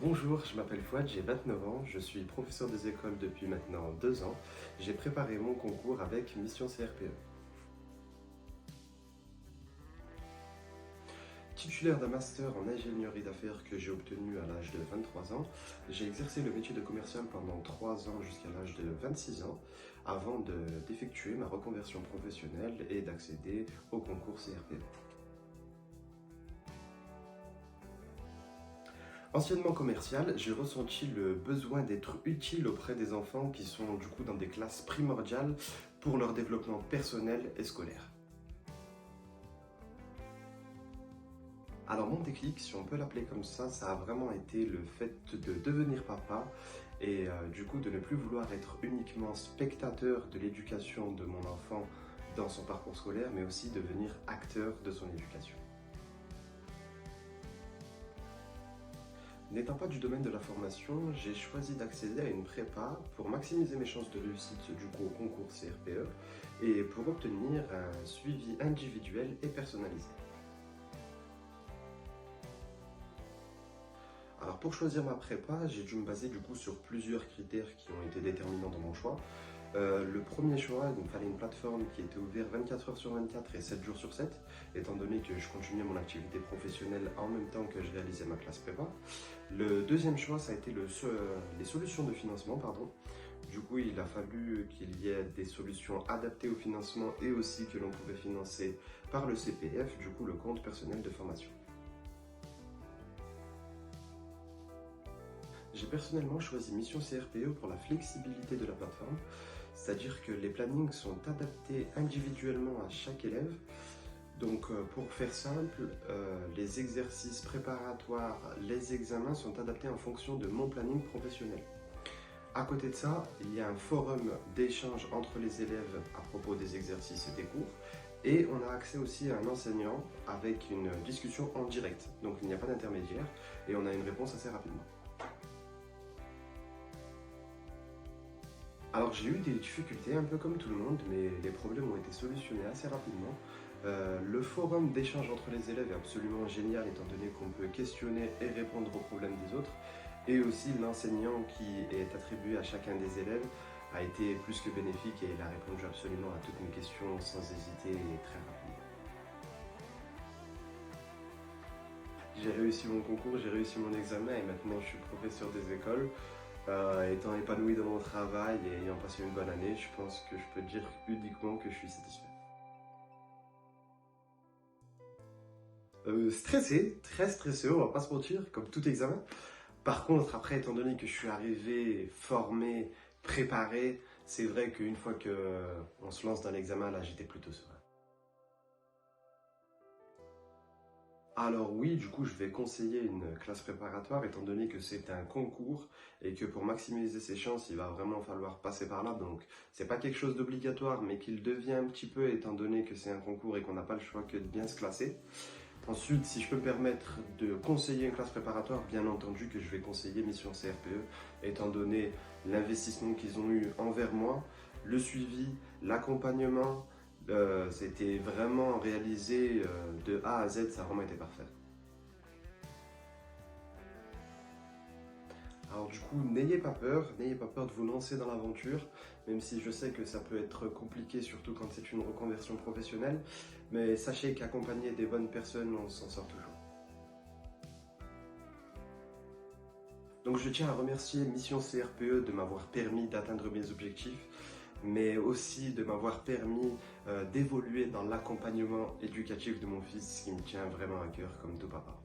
Bonjour, je m'appelle Fouad, j'ai 29 ans, je suis professeur des écoles depuis maintenant 2 ans. J'ai préparé mon concours avec Mission CRPE. Titulaire d'un master en ingénierie d'affaires que j'ai obtenu à l'âge de 23 ans, j'ai exercé le métier de commercial pendant 3 ans jusqu'à l'âge de 26 ans avant d'effectuer ma reconversion professionnelle et d'accéder au concours CRPE. Anciennement commercial, j'ai ressenti le besoin d'être utile auprès des enfants qui sont du coup dans des classes primordiales pour leur développement personnel et scolaire. Alors mon déclic, si on peut l'appeler comme ça a vraiment été le fait de devenir papa et du coup de ne plus vouloir être uniquement spectateur de l'éducation de mon enfant dans son parcours scolaire, mais aussi devenir acteur de son éducation. N'étant pas du domaine de la formation, j'ai choisi d'accéder à une prépa pour maximiser mes chances de réussite du coup au concours CRPE et pour obtenir un suivi individuel et personnalisé. Alors pour choisir ma prépa, j'ai dû me baser du coup sur plusieurs critères qui ont été déterminants dans mon choix. Le premier choix, il me fallait une plateforme qui était ouverte 24 heures sur 24 et 7 jours sur 7, étant donné que je continuais mon activité professionnelle en même temps que je réalisais ma classe prépa. Le deuxième choix, ça a été les solutions de financement, pardon. Du coup, il a fallu qu'il y ait des solutions adaptées au financement et aussi que l'on pouvait financer par le CPF, du coup le compte personnel de formation. J'ai personnellement choisi Mission CRPE pour la flexibilité de la plateforme, c'est-à-dire que les plannings sont adaptés individuellement à chaque élève. Donc pour faire simple, les exercices préparatoires, les examens sont adaptés en fonction de mon planning professionnel. À côté de ça, il y a un forum d'échange entre les élèves à propos des exercices et des cours. Et on a accès aussi à un enseignant avec une discussion en direct. Donc il n'y a pas d'intermédiaire et on a une réponse assez rapidement. Alors j'ai eu des difficultés un peu comme tout le monde, mais les problèmes ont été solutionnés assez rapidement. Le forum d'échange entre les élèves est absolument génial étant donné qu'on peut questionner et répondre aux problèmes des autres. Et aussi l'enseignant qui est attribué à chacun des élèves a été plus que bénéfique et il a répondu absolument à toutes mes questions sans hésiter et très rapidement. J'ai réussi mon concours, j'ai réussi mon examen et maintenant je suis professeur des écoles. Étant épanoui dans mon travail et ayant passé une bonne année, je pense que je peux dire uniquement que je suis satisfait. Stressé, très stressé, on va pas se mentir, comme tout examen. Par contre, après, étant donné que je suis arrivé formé, préparé, c'est vrai qu'une fois qu'on se lance dans l'examen, là, j'étais plutôt serein. Alors oui, du coup, je vais conseiller une classe préparatoire étant donné que c'est un concours et que pour maximiser ses chances, il va vraiment falloir passer par là. Donc, c'est pas quelque chose d'obligatoire, mais qu'il devient un petit peu étant donné que c'est un concours et qu'on n'a pas le choix que de bien se classer. Ensuite, si je peux me permettre de conseiller une classe préparatoire, bien entendu que je vais conseiller Mission CRPE, étant donné l'investissement qu'ils ont eu envers moi, le suivi, l'accompagnement, c'était vraiment réalisé de A à Z, ça a vraiment été parfait. Alors du coup, n'ayez pas peur de vous lancer dans l'aventure, même si je sais que ça peut être compliqué, surtout quand c'est une reconversion professionnelle, mais sachez qu'accompagner des bonnes personnes, on s'en sort toujours. Donc je tiens à remercier Mission CRPE de m'avoir permis d'atteindre mes objectifs, mais aussi de m'avoir permis d'évoluer dans l'accompagnement éducatif de mon fils, ce qui me tient vraiment à cœur comme tout papa.